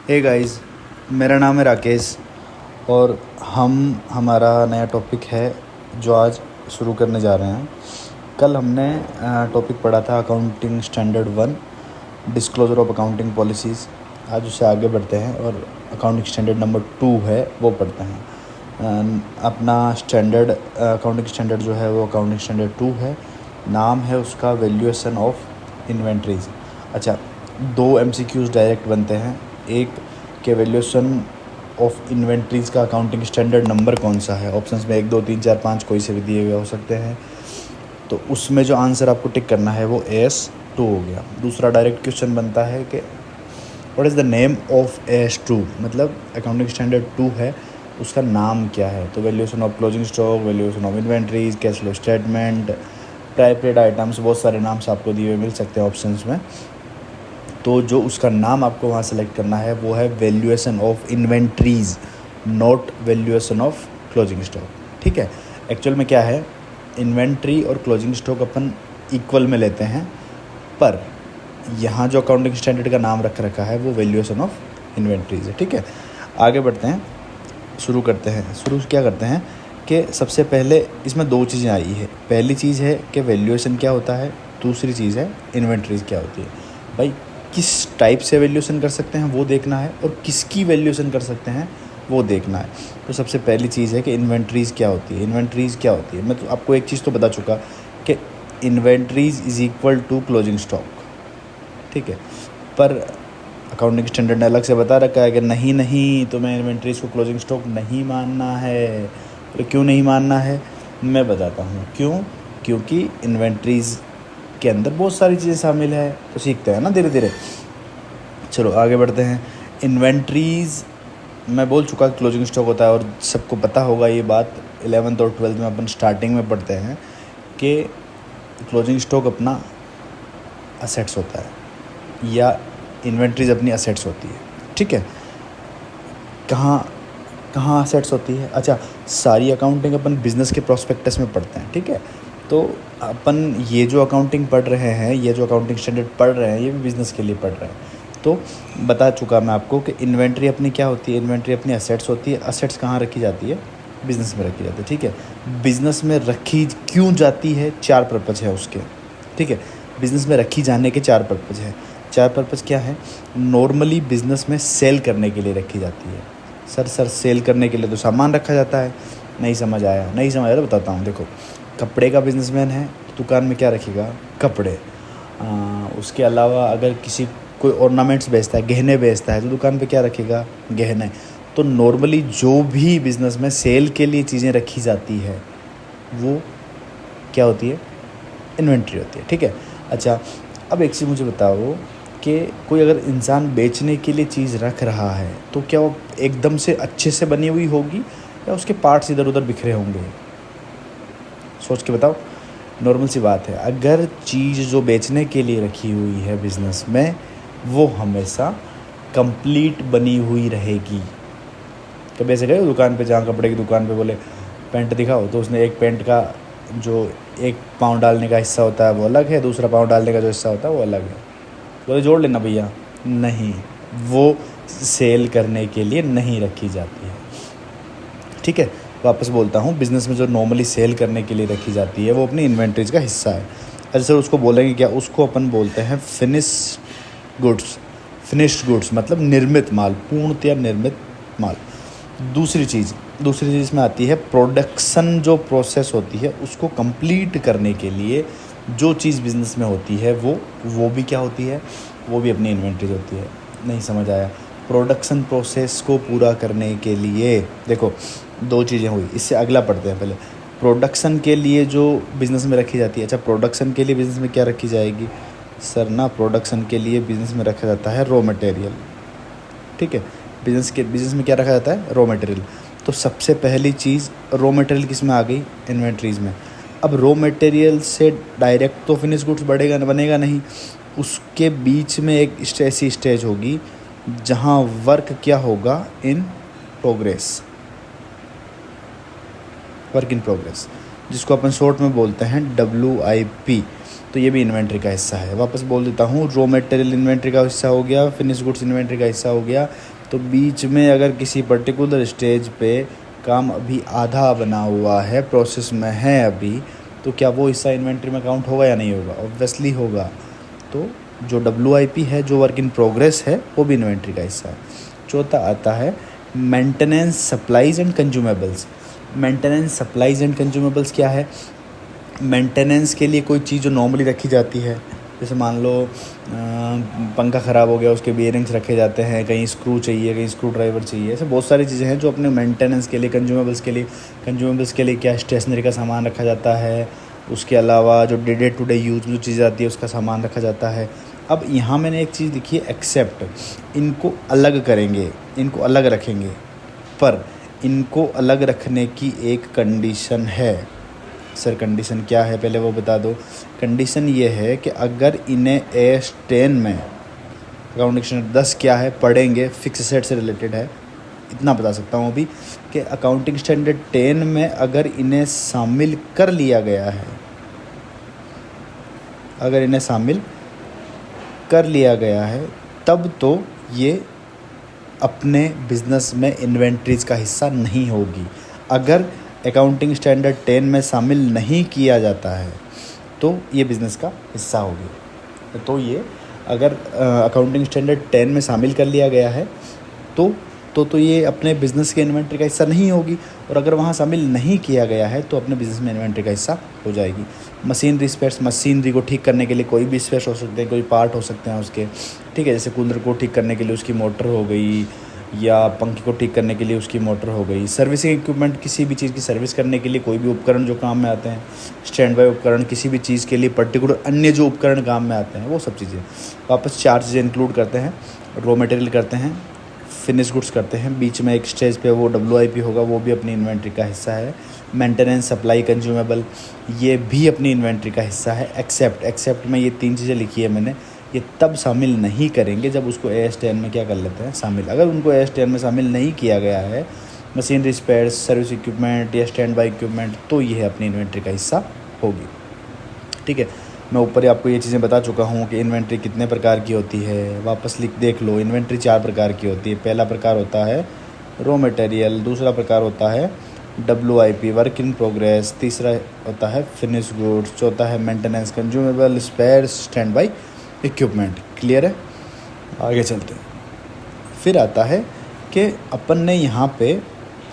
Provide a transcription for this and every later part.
Hey guys, मेरा नाम है राकेश और हमारा नया टॉपिक है जो आज शुरू करने जा रहे हैं। कल हमने टॉपिक पढ़ा था accounting standard 1, disclosure of accounting policies. आज उससे आगे बढ़ते हैं और अकाउंटिंग स्टैंडर्ड नंबर 2 है वो पढ़ते हैं। अपना स्टैंडर्ड अकाउंटिंग स्टैंडर्ड जो है वो अकाउंटिंग स्टैंडर्ड 2 है। नाम है उसका वैल्यूएशन ऑफ इन्वेंट्रीज़। अच्छा, 2 MCQs डायरेक्ट बनते हैं। एक के वैल्यूएशन ऑफ इन्वेंट्रीज़ का अकाउंटिंग स्टैंडर्ड नंबर कौन सा है। ऑप्शंस में 1 2 3 4 5 कोई से भी दिए हुए हो सकते हैं, तो उसमें जो आंसर आपको टिक करना है वो AS2 हो गया। दूसरा डायरेक्ट क्वेश्चन बनता है कि what is the name of AS2, मतलब अकाउंटिंग स्टैंडर्ड 2 है उसका नाम क्या है। तो valuation of closing stock, valuation of inventories, cash flow statement, prior period items, बहुत सारे नाम्स आपको दिए हुए मिल सकते हैं ऑप्शंस में। तो जो उसका नाम आपको वहाँ सेलेक्ट करना है वो है valuation of inventories, not valuation of closing stock. ठीक है, एक्चुअल में क्या है, इन्वेंट्री और क्लोजिंग स्टॉक अपन इक्वल में लेते हैं, पर यहाँ जो अकाउंटिंग स्टैंडर्ड का नाम रखा है वो वैल्यूएशन ऑफ इन्वेंट्रीज है। ठीक है, आगे बढ़ते हैं, शुरू करते हैं। क्या करते हैं कि सबसे पहले इसमें 2 चीज़ें आई है। पहली चीज़ है कि वैल्यूएशन क्या होता है, दूसरी चीज़ है इन्वेंट्रीज क्या होती है। भाई, किस टाइप से वैल्यूएशन कर सकते हैं वो देखना है और किसकी वैल्यूएशन कर सकते हैं वो देखना है। तो सबसे पहली चीज़ है कि इन्वेंट्रीज़ क्या होती है। इन्वेंट्रीज़ क्या होती है, मैं तो आपको एक चीज़ तो बता चुका कि inventories is equal to closing stock. ठीक है, पर अकाउंटिंग स्टैंडर्ड ने अलग से बता रखा है कि नहीं तुम्हें इन्वेंट्रीज़ को क्लोजिंग स्टॉक नहीं मानना है। तो क्यों नहीं मानना है मैं बताता हूँ क्यों। क्योंकि इन्वेंट्रीज़ के अंदर बहुत सारी चीज़ें शामिल है, तो सीखते हैं ना धीरे धीरे। चलो आगे बढ़ते हैं। इन्वेंट्रीज़ मैं बोल चुका क्लोजिंग स्टॉक होता है, और सबको पता होगा ये बात। 11th और 12th में अपन स्टार्टिंग में पढ़ते हैं कि क्लोजिंग स्टॉक अपना असेट्स होता है या इन्वेंट्रीज अपनी असेट्स होती है। ठीक है, कहाँ असेट्स होती है। अच्छा, सारी अकाउंटिंग अपन बिज़नेस के प्रोस्पेक्टस में पढ़ते हैं। ठीक है, तो अपन ये जो अकाउंटिंग पढ़ रहे हैं, ये जो अकाउंटिंग स्टैंडर्ड पढ़ रहे हैं, ये भी बिज़नेस के लिए पढ़ रहे हैं। तो बता चुका मैं आपको कि इन्वेंट्री अपनी क्या होती है। इन्वेंट्री अपनी असेट्स होती है। असेट्स कहाँ रखी जाती है, बिज़नेस में रखी जाती है। ठीक है, बिज़नेस में रखी क्यों जाती है, 4 पर्पज़ है उसके। ठीक है, बिज़नेस में रखी जाने के 4 पर्पज़ हैं। 4 पर्पज़ क्या है। नॉर्मली बिज़नेस में सेल करने के लिए रखी जाती है। सर सेल करने के लिए तो सामान रखा जाता है। नहीं समझ आया तो बताता हूँ। देखो, कपड़े का बिजनेसमैन है तो दुकान में क्या रखेगा, कपड़े। उसके अलावा अगर कोई ऑर्नामेंट्स बेचता है, गहने बेचता है, तो दुकान पे क्या रखेगा, गहने। तो नॉर्मली जो भी बिज़नेस में सेल के लिए चीज़ें रखी जाती है वो क्या होती है, इन्वेंट्री होती है। ठीक है, अच्छा अब एक चीज़ मुझे बताओ कि कोई अगर इंसान बेचने के लिए चीज़ रख रहा है तो क्या वो एकदम से अच्छे से बनी हुई होगी या उसके पार्ट्स इधर उधर बिखरे होंगे। सोच के बताओ, नॉर्मल सी बात है। अगर चीज़ जो बेचने के लिए रखी हुई है बिज़नेस में, वो हमेशा कंप्लीट बनी हुई रहेगी। कभी ऐसे गए दुकान पे, जहाँ कपड़े की दुकान पे बोले पैंट दिखाओ, तो उसने एक पैंट का जो 1 पाँव डालने का हिस्सा होता है वो अलग है, दूसरा पाँव डालने का जो हिस्सा होता है वो अलग है, बोले जोड़ लेना भैया। नहीं, वो सेल करने के लिए नहीं रखी जाती है। ठीक है, वापस बोलता हूँ, बिज़नेस में जो नॉर्मली सेल करने के लिए रखी जाती है वो अपनी इन्वेंट्रीज का हिस्सा है। अच्छा सर, उसको बोलेंगे क्या, उसको अपन बोलते हैं फिनिश्ड गुड्स, मतलब निर्मित माल, पूर्णतया निर्मित माल। दूसरी चीज़ इसमें आती है प्रोडक्शन। जो प्रोसेस होती है उसको कंप्लीट करने के लिए जो चीज़ बिज़नेस में होती है वो भी क्या होती है, वो भी अपनी इन्वेंट्री होती है। नहीं समझ आया। प्रोडक्शन प्रोसेस को पूरा करने के लिए देखो 2 चीज़ें हुई। इससे अगला पढ़ते हैं। पहले प्रोडक्शन के लिए जो बिज़नेस में रखी जाती है। अच्छा, प्रोडक्शन के लिए बिज़नेस में क्या रखी जाएगी सर ना, प्रोडक्शन के लिए बिज़नेस में रखा जाता है रॉ मटेरियल। ठीक है, बिज़नेस में क्या रखा जाता है, रॉ मटेरियल। तो सबसे पहली चीज़ रॉ मटेरियल किस में आ गई, इन्वेंट्रीज़ में। अब रॉ मटेरियल से डायरेक्ट तो फिनिश गुड्स बनेगा नहीं, उसके बीच में एक ऐसी स्टेज होगी जहाँ वर्क क्या होगा, वर्क इन प्रोग्रेस, जिसको अपन शॉर्ट में बोलते हैं WIP। तो ये भी इन्वेंट्री का हिस्सा है। वापस बोल देता हूँ, रॉ मटेरियल इन्वेंट्री का हिस्सा हो गया, फिनिश गुड्स इन्वेंट्री का हिस्सा हो गया। तो बीच में अगर किसी पर्टिकुलर स्टेज पे काम अभी आधा बना हुआ है, प्रोसेस में है अभी, तो क्या वो हिस्सा इन्वेंट्री में काउंट होगा या नहीं होगा? ऑब्वियसली होगा। तो जो WIP है, जो वर्क इन प्रोग्रेस है, वो भी इन्वेंट्री का हिस्सा है। चौथा आता है maintenance supplies and consumables. Maintenance supplies and consumables क्या है? मेंटेनेंस के लिए कोई चीज़ जो नॉर्मली रखी जाती है, जैसे मान लो पंखा ख़राब हो गया, उसके बियरिंग्स रखे जाते हैं, कहीं स्क्रू चाहिए, कहीं स्क्रू ड्राइवर चाहिए, ऐसे बहुत सारी चीज़ें हैं जो अपने मेंटेनेंस के लिए, कंज्यूमेबल्स के लिए क्या स्टेशनरी का सामान रखा जाता है। उसके अलावा जो डे टू डे यूज में जो चीज़ आती है उसका सामान रखा जाता है। अब यहाँ मैंने एक चीज़ लिखी है एक्सेप्ट, इनको अलग करेंगे, इनको अलग रखेंगे, पर इनको अलग रखने की एक कंडीशन है। सर कंडीशन क्या है, पहले वो बता दो। कंडीशन ये है कि अगर इन्हें AS 10 में, अकाउंटिंग स्टैंडर्ड 10 क्या है पढ़ेंगे, फिक्स एसेट से रिलेटेड है, इतना बता सकता हूँ अभी कि अकाउंटिंग स्टैंडर्ड 10 में अगर इन्हें शामिल कर लिया गया है, अगर इन्हें शामिल कर लिया गया है, तब तो ये अपने बिजनेस में इन्वेंट्रीज का हिस्सा नहीं होगी। अगर अकाउंटिंग स्टैंडर्ड 10 में शामिल नहीं किया जाता है तो ये बिज़नेस का हिस्सा होगी। तो ये अगर अकाउंटिंग स्टैंडर्ड 10 में शामिल कर लिया गया है तो ये अपने बिज़नेस के इन्वेंट्री का हिस्सा नहीं होगी, और अगर वहाँ शामिल नहीं किया गया है तो अपने बिज़नेस में इन्वेंट्री का हिस्सा हो जाएगी। मशीनरी स्पेयर्स, मशीनरी को ठीक करने के लिए कोई भी स्पेयर्स हो सकते हैं, कोई पार्ट हो सकते हैं उसके, ठीक है। जैसे कूलर को ठीक करने के लिए उसकी मोटर हो गई, या पंखे को ठीक करने के लिए उसकी मोटर हो गई। सर्विसिंग इक्विपमेंट, किसी भी चीज़ की सर्विस करने के लिए कोई भी उपकरण जो काम में आते हैं, स्टैंड बाय उपकरण, किसी भी चीज़ के लिए पर्टिकुलर अन्य जो उपकरण काम में आते हैं, वो सब चीज़ें वापस 4 चीज़ें इंक्लूड करते हैं। रॉ मटेरियल करते हैं, फिनिश गुड्स करते हैं, बीच में एक स्टेज पे वो WIP होगा, वो भी अपनी इन्वेंट्री का हिस्सा है। मेंटेनेंस, सप्लाई, कंज्यूमेबल, ये भी अपनी इन्वेंट्री का हिस्सा है। एक्सेप्ट में ये 3 चीज़ें लिखी है मैंने, ये तब शामिल नहीं करेंगे जब उसको AS 10 में क्या कर लेते हैं, शामिल। अगर उनको AS 10 में शामिल नहीं किया गया है, मशीनरी स्पेयर्स, सर्विस इक्विपमेंट या स्टैंड बाय इक्विपमेंट, तो ये अपनी इन्वेंट्री का हिस्सा होगी, ठीक है। मैं ऊपर ही आपको ये चीज़ें बता चुका हूँ कि इन्वेंट्री कितने प्रकार की होती है। वापस देख लो, इन्वेंट्री 4 प्रकार की होती है। पहला प्रकार होता है रॉ मटेरियल, दूसरा प्रकार होता है WIP, वर्क इन प्रोग्रेस, तीसरा होता है फिनिश गुड्स, चौथा है maintenance, consumable, spares, stand by equipment. Clear है? आगे चलते हैं। फिर आता है कि अपन ने यहाँ पे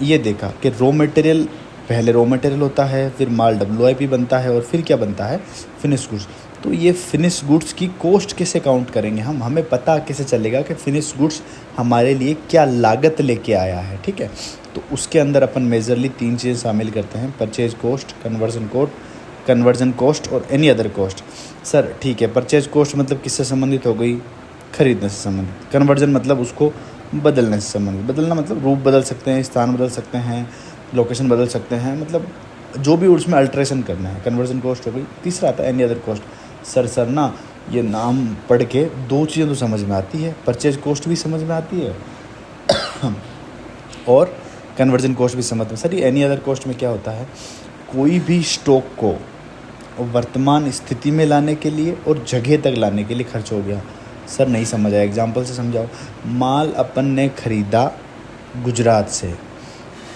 ये देखा कि रॉ मटेरियल, पहले रॉ मटेरियल होता है, फिर माल WIP बनता है, और फिर क्या बनता है, फिनिश गुड्स। तो ये फिनिश गुड्स की कॉस्ट कैसे काउंट करेंगे हम, हमें पता कैसे चलेगा कि फिनिश गुड्स हमारे लिए क्या लागत लेके आया है, ठीक है। तो उसके अंदर अपन मेजरली 3 चीज़ें शामिल करते हैं, परचेज कॉस्ट, कन्वर्जन कॉस्ट और एनी अदर कॉस्ट। सर ठीक है, परचेज कॉस्ट मतलब किससे संबंधित हो गई, खरीदने से संबंधित। कन्वर्जन मतलब उसको बदलने से संबंधित, बदलना मतलब रूप बदल सकते हैं, स्थान बदल सकते हैं, लोकेशन बदल सकते हैं, मतलब जो भी उसमें अल्ट्रेशन करना है, कन्वर्जन कॉस्ट हो गई। तीसरा आता है एनी अदर कॉस्ट। सर ना ये नाम पढ़ के 2 चीज़ें तो समझ में आती है, परचेज कॉस्ट भी समझ में आती है और कन्वर्जन कॉस्ट भी समझ में। सर ये एनी अदर कॉस्ट में क्या होता है, कोई भी स्टॉक को वर्तमान स्थिति में लाने के लिए और जगह तक लाने के लिए खर्च हो गया। सर नहीं समझ आया, एग्जांपल से समझाओ। माल अपन ने ख़रीदा गुजरात से,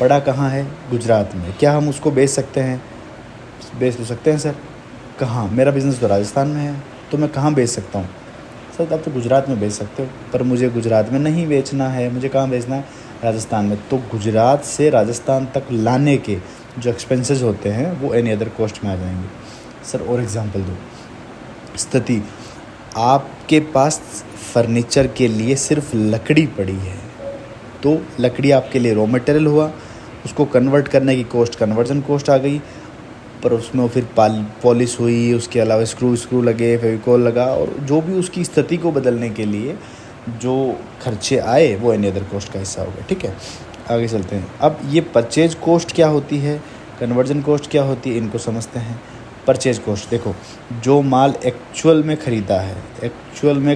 पड़ा कहाँ है, गुजरात में, क्या हम उसको बेच सकते हैं, बेच तो सकते हैं सर। कहाँ, मेरा बिज़नेस तो राजस्थान में है, तो मैं कहाँ बेच सकता हूँ। सर आप तो गुजरात में बेच सकते हो, पर मुझे गुजरात में नहीं बेचना है, मुझे कहाँ बेचना है, राजस्थान में। तो गुजरात से राजस्थान तक लाने के जो एक्सपेंसेस होते हैं वो एनी अदर कॉस्ट में आ जाएंगे। सर और एग्जांपल दो। स्थिति, आपके पास फर्नीचर के लिए सिर्फ लकड़ी पड़ी है, तो लकड़ी आपके लिए रॉ मटेरियल हुआ, उसको कन्वर्ट करने की कॉस्ट कन्वर्जन कॉस्ट आ गई, पर उसमें फिर पॉलिश हुई, उसके अलावा स्क्रू लगे, फेविकॉल लगा, और जो भी उसकी स्थिति को बदलने के लिए जो खर्चे आए वो एनी अदर कॉस्ट का हिस्सा हो गया, ठीक है। आगे चलते हैं। अब ये परचेज कॉस्ट क्या होती है, कन्वर्जन कॉस्ट क्या होती है, इनको समझते हैं। परचेज कॉस्ट देखो, जो माल एक्चुअल में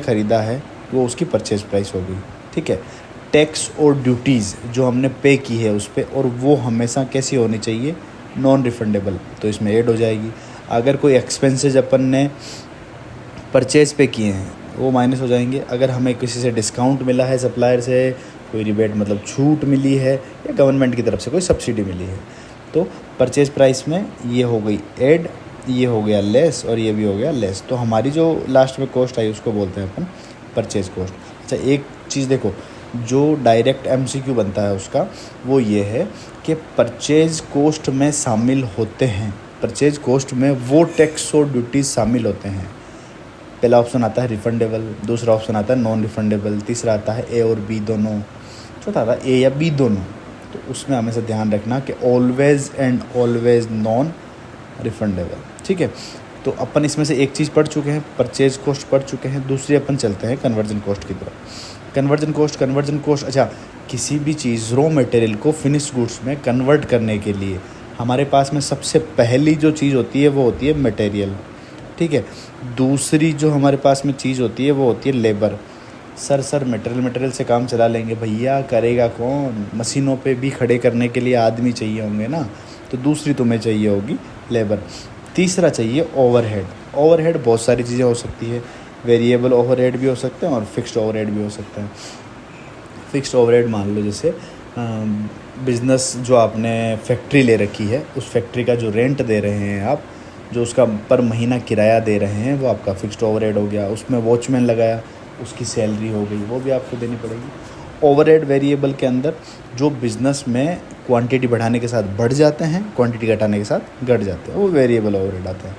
ख़रीदा है वो उसकी परचेज प्राइस हो गई, ठीक है। टैक्स और ड्यूटीज़ जो हमने पे की है उस पर, और वो हमेशा कैसी होनी चाहिए, नॉन रिफंडेबल, तो इसमें ऐड हो जाएगी। अगर कोई एक्सपेंसेस अपन ने परचेज़ पे किए हैं वो माइनस हो जाएंगे। अगर हमें किसी से डिस्काउंट मिला है, सप्लायर से कोई रिबेट मतलब छूट मिली है या गवर्नमेंट की तरफ से कोई सब्सिडी मिली है, तो परचेज़ प्राइस में ये हो गई ऐड, ये हो गया लेस और ये भी हो गया लेस। तो हमारी जो लास्ट में कॉस्ट आई उसको बोलते हैं अपन परचेज़ कॉस्ट। अच्छा, एक चीज़ देखो, जो डायरेक्ट एमसीक्यू बनता है उसका वो ये है कि परचेज़ कॉस्ट में शामिल होते हैं, परचेज़ कॉस्ट में वो टैक्स और ड्यूटीज़ शामिल होते हैं। पहला ऑप्शन आता है रिफंडेबल, दूसरा ऑप्शन आता है नॉन रिफंडेबल, तीसरा आता है ए और बी दोनों, चौथा आता है ए या बी दोनों। तो उसमें हमेशा ध्यान रखना कि always and always non refundable. ठीक है, तो अपन इसमें से एक चीज़ पढ़ चुके हैं, परचेज कॉस्ट पढ़ चुके हैं। दूसरी अपन चलते हैं कन्वर्जन कॉस्ट की तरफ। कन्वर्जन कॉस्ट अच्छा, किसी भी चीज़ रॉ मटेरियल को फिनिश गुड्स में कन्वर्ट करने के लिए हमारे पास में सबसे पहली जो चीज़ होती है वो होती है मटेरियल। ठीक है, दूसरी जो हमारे पास में चीज़ होती है वो होती है लेबर। सर मटेरियल से काम चला लेंगे भैया, करेगा कौन? मशीनों पे भी खड़े करने के लिए आदमी चाहिए होंगे ना, तो दूसरी तुम्हें चाहिए होगी लेबर। तीसरा चाहिए ओवरहेड। ओवरहेड बहुत सारी चीज़ें हो सकती है, वेरिएबल ओवरहेड भी हो सकते हैं और फिक्स्ड ओवरहेड भी हो सकते हैं। फिक्स्ड ओवरहेड मान लो जैसे बिज़नेस जो आपने फैक्ट्री ले रखी है, उस फैक्ट्री का जो रेंट दे रहे हैं आप, जो उसका पर महीना किराया दे रहे हैं, वो आपका फिक्स्ड ओवरहेड हो गया। उसमें वॉचमैन लगाया, उसकी सैलरी हो गई, वो भी आपको देनी पड़ेगी। ओवरहेड वेरिएबल के अंदर जो बिज़नेस में क्वांटिटी बढ़ाने के साथ बढ़ जाते हैं, क्वांटिटी घटाने के साथ घट जाते हैं, वो वेरिएबल ओवरहेड आते हैं।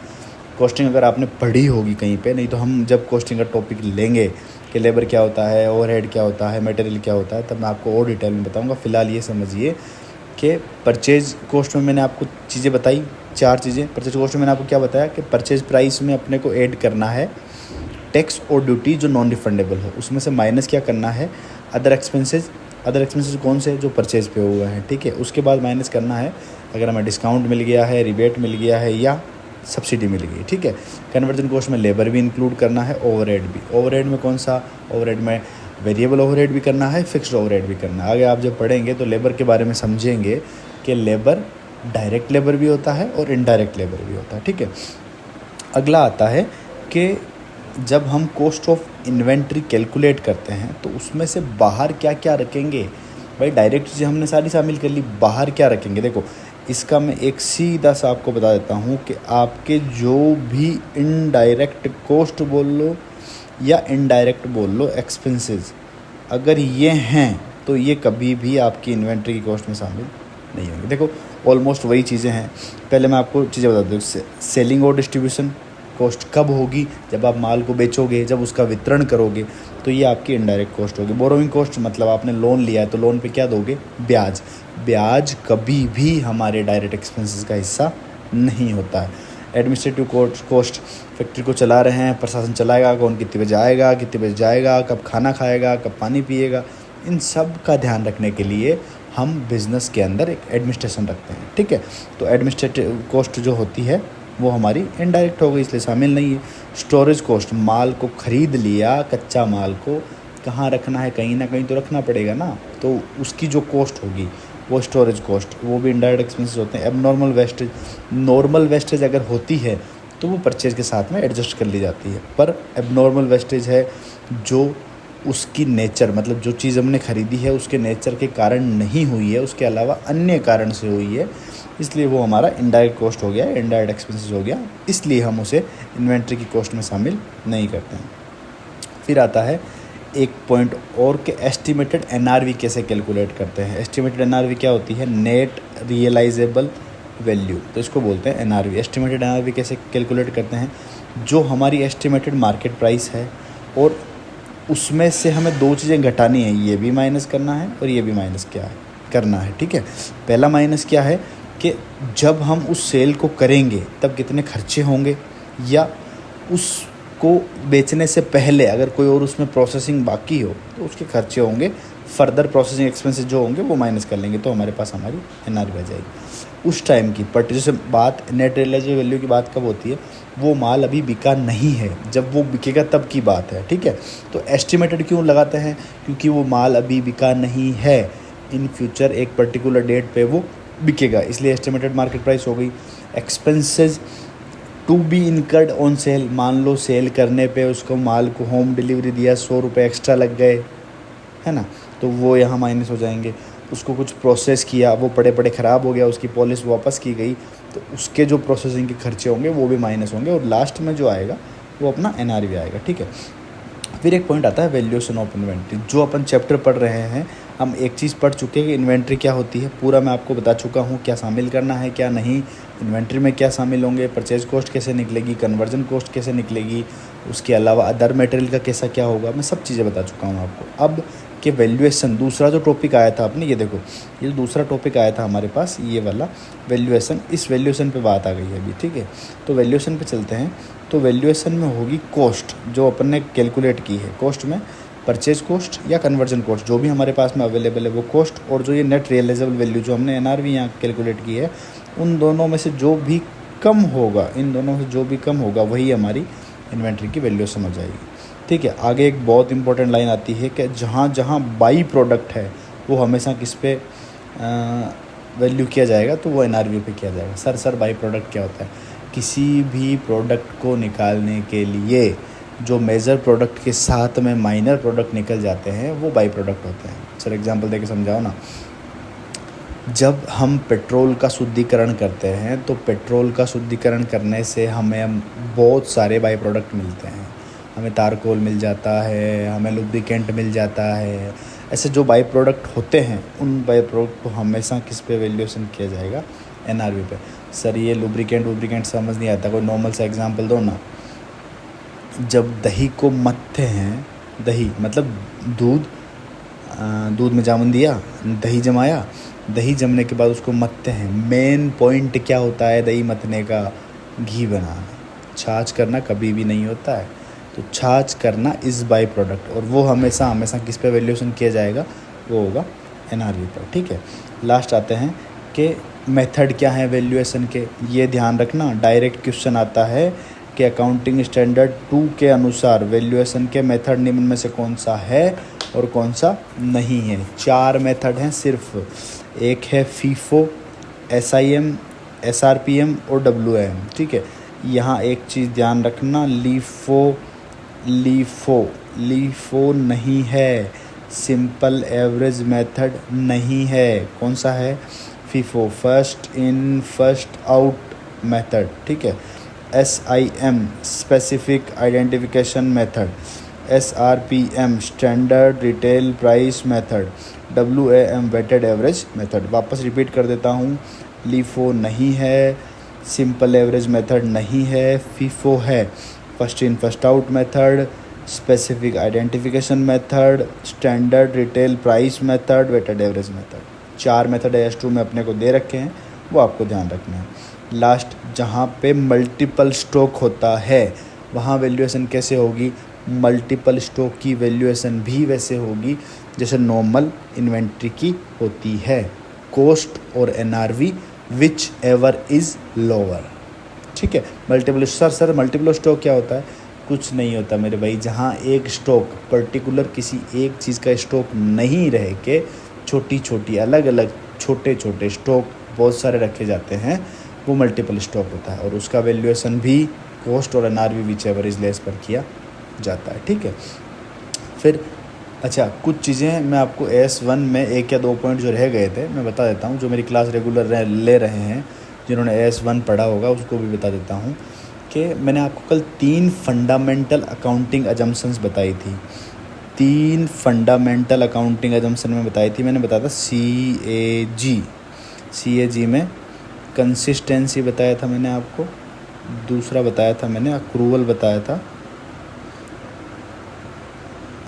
कॉस्टिंग अगर आपने पढ़ी होगी कहीं पे, नहीं तो हम जब कॉस्टिंग का टॉपिक लेंगे कि लेबर क्या होता है, ओवरहेड क्या होता है, मटेरियल क्या होता है, तब मैं आपको और डिटेल में बताऊंगा। फ़िलहाल ये समझिए कि परचेज़ कॉस्ट में मैंने आपको चीज़ें बताई, 4 चीज़ें। परचेज़ कॉस्ट में मैंने आपको क्या बताया कि परचेज़ प्राइस में अपने को ऐड करना है टैक्स और ड्यूटी जो नॉन रिफंडेबल हो, उसमें से माइनस क्या करना है अदर एक्सपेंसेस। अदर एक्सपेंसेस कौन से? जो परचेज़ पे हुआ है। ठीक है, उसके बाद माइनस करना है अगर हमें डिस्काउंट मिल गया है, रिबेट मिल गया है या सब्सिडी मिल गई। ठीक है, कन्वर्जन कॉस्ट में लेबर भी इंक्लूड करना है, ओवरहेड भी। ओवरहेड में कौन सा? ओवरहेड में वेरिएबल ओवरहेड भी करना है, फिक्स्ड ओवरहेड भी करना है। आगे आप जब पढ़ेंगे तो लेबर के बारे में समझेंगे कि लेबर डायरेक्ट लेबर भी होता है और इनडायरेक्ट लेबर भी होता है। ठीक है, अगला आता है कि जब हम कॉस्ट ऑफ इन्वेंट्री कैलकुलेट करते हैं तो उसमें से बाहर क्या क्या रखेंगे। भाई डायरेक्ट चीज़ें हमने सारी शामिल कर ली, बाहर क्या रखेंगे? देखो, इसका मैं एक सीधा सा आपको बता देता हूँ कि आपके जो भी इनडायरेक्ट कॉस्ट बोल लो या इनडायरेक्ट बोल लो एक्सपेंसेस, अगर ये हैं तो ये कभी भी आपकी इन्वेंट्री की कॉस्ट में शामिल नहीं होंगे। देखो, ऑलमोस्ट वही चीज़ें हैं। पहले मैं आपको चीज़ें बता दूँ, सेलिंग और डिस्ट्रीब्यूशन कॉस्ट कब होगी? जब आप माल को बेचोगे, जब उसका वितरण करोगे, तो ये आपकी इनडायरेक्ट कॉस्ट होगी। बोरोइंग कॉस्ट मतलब आपने लोन लिया है तो लोन पे क्या दोगे? ब्याज। ब्याज कभी भी हमारे डायरेक्ट एक्सपेंसेस का हिस्सा नहीं होता है। एडमिनिस्ट्रेटिव कॉस्ट, फैक्ट्री को चला रहे हैं, प्रशासन चलाएगा, कौन कितने बजे आएगा, कितने बजे जाएगा, कब खाना खाएगा, कब पानी पिएगा, इन सब का ध्यान रखने के लिए हम बिज़नेस के अंदर एक एडमिनिस्ट्रेशन रखते हैं। ठीक है, तो एडमिनिस्ट्रेटिव कॉस्ट जो होती है वो हमारी इनडायरेक्ट हो गई, इसलिए शामिल नहीं है। स्टोरेज कॉस्ट, माल को ख़रीद लिया, कच्चा माल को कहाँ रखना है, कहीं ना कहीं तो रखना पड़ेगा ना, तो उसकी जो कॉस्ट होगी वो स्टोरेज कॉस्ट, वो भी इनडायरेक्ट एक्सपेंसेस होते हैं। एबनॉर्मल वेस्टेज, नॉर्मल वेस्टेज अगर होती है तो वो परचेज के साथ में एडजस्ट कर ली जाती है, पर एबनॉर्मल वेस्टेज है जो उसकी नेचर, मतलब जो चीज़ हमने ख़रीदी है उसके नेचर के कारण नहीं हुई है, उसके अलावा अन्य कारण से हुई है, इसलिए वो हमारा इनडायरेक्ट कॉस्ट हो गया, इनडायरेक्ट एक्सपेंसेस हो गया, इसलिए हम उसे इन्वेंट्री की कॉस्ट में शामिल नहीं करते हैं। फिर आता है एक पॉइंट और कि एस्टिमेटेड एनआरवी कैसे कैलकुलेट करते हैं। एस्टिमेटेड एनआरवी क्या होती है? नेट रियलाइजेबल वैल्यू, तो इसको बोलते हैं एनआरवी। एस्टिमेटेड एनआरवी कैसे कैलकुलेट करते हैं? जो हमारी एस्टिमेटेड मार्केट प्राइस है और उसमें से हमें 2 चीज़ें घटानी है, ये भी माइनस करना है और ये भी माइनस क्या है करना है। ठीक है, पहला माइनस क्या है कि जब हम उस सेल को करेंगे तब कितने खर्चे होंगे, या उसको बेचने से पहले अगर कोई और उसमें प्रोसेसिंग बाकी हो तो उसके खर्चे होंगे, फर्दर प्रोसेसिंग एक्सपेंसेस जो होंगे वो माइनस कर लेंगे, तो हमारे पास हमारी एनआरवी आ जाएगी। उस टाइम की जैसे बात नेट रियलाइजेबल वैल्यू की बात कब होती है? वो माल अभी बिका नहीं है, जब वो बिकेगा तब की बात है। ठीक है, तो एस्टिमेटेड क्यों लगाते हैं? क्योंकि वो माल अभी बिका नहीं है, इन फ्यूचर एक पर्टिकुलर डेट पे वो बिकेगा, इसलिए एस्टिमेटेड मार्केट प्राइस हो गई। Expenses to be incurred on sale, मान लो सेल करने पे उसको माल को होम डिलीवरी दिया, 100 रुपये एक्स्ट्रा लग गए, है ना, तो वो यहाँ माइनस हो जाएंगे। उसको कुछ प्रोसेस किया, वो पड़े पड़े ख़राब हो गया, उसकी पॉलिश वापस की गई, तो उसके जो प्रोसेसिंग के खर्चे होंगे वो भी माइनस होंगे, और लास्ट में जो आएगा वो अपना NRV आएगा, ठीक है। फिर एक पॉइंट आता है वैल्यूएशन ऑफ इन्वेंट्री। जो अपन चैप्टर पढ़ रहे हैं, हम एक चीज़ पढ़ चुके हैं कि इन्वेंट्री क्या होती है, पूरा मैं आपको बता चुका हूँ, क्या शामिल करना है क्या नहीं, इन्वेंट्री में क्या शामिल होंगे, परचेज कॉस्ट कैसे निकलेगी, कन्वर्जन कॉस्ट कैसे निकलेगी, उसके अलावा अदर मटेरियल का कैसा क्या होगा, मैं सब चीज़ें बता चुका हूँ आपको। अब कि वैल्यूएशन, दूसरा जो टॉपिक आया था अपने, ये देखो, ये जो दूसरा टॉपिक आया था हमारे पास, ये वाला वैल्यूएशन, इस वैल्यूएशन पे बात आ गई है अभी, ठीक है। तो वैल्यूएशन पे चलते हैं। तो वैल्यूएशन में होगी कॉस्ट, जो अपन ने कैलकुलेट की है। कॉस्ट में परचेज कॉस्ट या कन्वर्जन कॉस्ट, जो भी हमारे पास में अवेलेबल है वो कॉस्ट, और जो ये नेट रियलाइजेबल वैल्यू जो हमने NRV यहाँ कैलकुलेट की है, उन दोनों में से जो भी कम होगा, इन दोनों से जो भी कम होगा वही हमारी इन्वेंट्री की वैल्यूएशन हो जाएगी, ठीक है। आगे एक बहुत इंपॉर्टेंट लाइन आती है कि जहाँ जहाँ बाई प्रोडक्ट है वो हमेशा किस पे वैल्यू किया जाएगा, तो वो NRV पे किया जाएगा। सर बाई प्रोडक्ट क्या होता है? किसी भी प्रोडक्ट को निकालने के लिए जो मेजर प्रोडक्ट के साथ में माइनर प्रोडक्ट निकल जाते हैं वो बाई प्रोडक्ट होते हैं। सर एग्जांपल देके समझाओ ना। जब हम पेट्रोल का शुद्धिकरण करते हैं तो पेट्रोल का शुद्धिकरण करने से हमें बहुत सारे बाई प्रोडक्ट मिलते हैं। हमें तारकोल मिल जाता है, हमें लुब्रिकेंट मिल जाता है। ऐसे जो बाई प्रोडक्ट होते हैं उन बाई प्रोडक्ट को हमेशा किस पे वैल्यूएशन किया जाएगा? NRV पे। सर ये लुब्रिकेंट समझ नहीं आता, कोई नॉर्मल सा एग्जांपल दो ना। जब दही को मथते हैं, दही मतलब दूध में जामुन दिया, दही जमाया, दही जमने के बाद उसको मथते हैं। मेन पॉइंट क्या होता है दही मथने का? घी बनाना। छाछ करना कभी भी नहीं होता है। तो छाछ करना इज़ बाई प्रोडक्ट, और वो हमेशा किस पे वैल्यूएशन किया जाएगा? वो होगा NRV पर, ठीक है। लास्ट आते हैं कि मेथड क्या है वैल्यूएशन के, ये ध्यान रखना। डायरेक्ट क्वेश्चन आता है कि अकाउंटिंग स्टैंडर्ड 2 के अनुसार वैल्यूएशन के मेथड निम्न में से कौन सा है और कौन सा नहीं है। 4 मेथड हैं सिर्फ। एक है FIFO, SIM, SRPM और WAM, ठीक है। यहाँ एक चीज़ ध्यान रखना, लीफो नहीं है, सिंपल एवरेज मेथड नहीं है। कौन सा है? FIFO, first in first out method, ठीक है। SIM, specific identification method. SRPM, standard retail price method. WAM, weighted average method. वापस रिपीट कर देता हूँ, लीफो नहीं है, सिंपल एवरेज मेथड नहीं है, FIFO है, first in first out method, specific identification method, standard retail price method, weighted average method. 4 method S2 में अपने को दे रखे हैं, वो आपको ध्यान रखना है। लास्ट, जहाँ पे मल्टीपल स्टॉक होता है वहाँ वैल्यूएशन कैसे होगी? मल्टीपल स्टॉक की वैल्यूएशन भी वैसे होगी जैसे नॉर्मल इन्वेंट्री की होती है। कॉस्ट और NRV which ever is lower, ठीक है। मल्टीपल स्टॉक क्या होता है? कुछ नहीं होता मेरे भाई। जहाँ एक स्टॉक पर्टिकुलर किसी एक चीज़ का स्टॉक नहीं रह के छोटी छोटी अलग अलग छोटे छोटे स्टॉक बहुत सारे रखे जाते हैं, वो मल्टीपल स्टॉक होता है, और उसका वैल्यूएशन भी कॉस्ट और NRV which ever is less पर किया जाता है, ठीक है। फिर अच्छा, कुछ चीज़ें मैं आपको S1 में 1 या 2 पॉइंट जो रह गए थे मैं बता देता हूँ। जो मेरी क्लास रेगुलर ले रहे हैं, जिन्होंने S1 पढ़ा होगा उसको भी बता देता हूँ कि मैंने आपको कल 3 फंडामेंटल अकाउंटिंग अजम्पशंस बताई थी। 3 फंडामेंटल अकाउंटिंग अजम्पशन में बताई थी। मैंने बताया था CAG में कंसिस्टेंसी बताया था मैंने आपको, दूसरा बताया था मैंने अक्रूवल बताया था,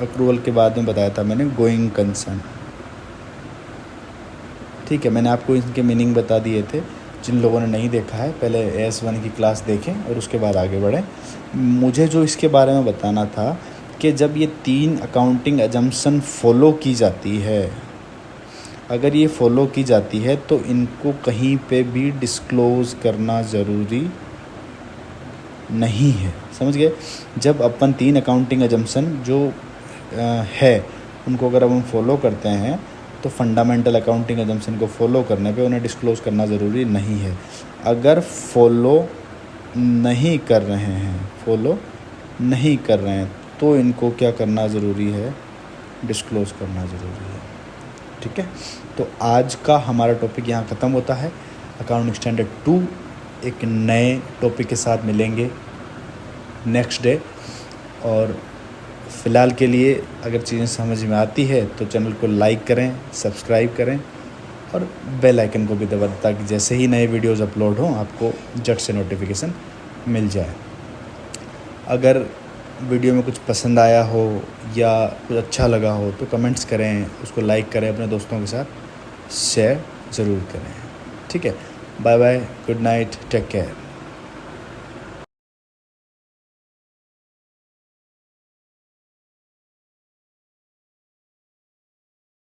अक्रूवल के बाद में बताया था मैंने गोइंग कंसर्न, ठीक है। मैंने आपको इनके मीनिंग बता दिए थे। जिन लोगों ने नहीं देखा है पहले S1 की क्लास देखें और उसके बाद आगे बढ़ें। मुझे जो इसके बारे में बताना था कि जब ये 3 अकाउंटिंग अजम्पशन फॉलो की जाती है, अगर ये फॉलो की जाती है तो इनको कहीं पे भी डिस्क्लोज़ करना ज़रूरी नहीं है, समझ गए। जब अपन 3 अकाउंटिंग अजम्पशन जो है उनको अगर हम फॉलो करते हैं तो फंडामेंटल अकाउंटिंग अजम्पशन को फॉलो करने पे उन्हें डिस्क्लोज़ करना ज़रूरी नहीं है। अगर फॉलो नहीं कर रहे हैं, फॉलो नहीं कर रहे हैं, तो इनको क्या करना ज़रूरी है, डिस्क्लोज़ करना ज़रूरी है। ठीक है, तो आज का हमारा टॉपिक यहाँ ख़त्म होता है। अकाउंटिंग स्टैंडर्ड 2 एक नए टॉपिक के साथ मिलेंगे नेक्स्ट डे। और फ़िलहाल के लिए अगर चीज़ें समझ में आती है तो चैनल को लाइक करें, सब्सक्राइब करें और बेल आइकन को भी दबा दें, ताकि जैसे ही नए वीडियोस अपलोड हों आपको झट से नोटिफिकेशन मिल जाए। अगर वीडियो में कुछ पसंद आया हो या कुछ अच्छा लगा हो तो कमेंट्स करें, उसको लाइक करें, अपने दोस्तों के साथ शेयर ज़रूर करें। ठीक है, bye bye, good night, take care.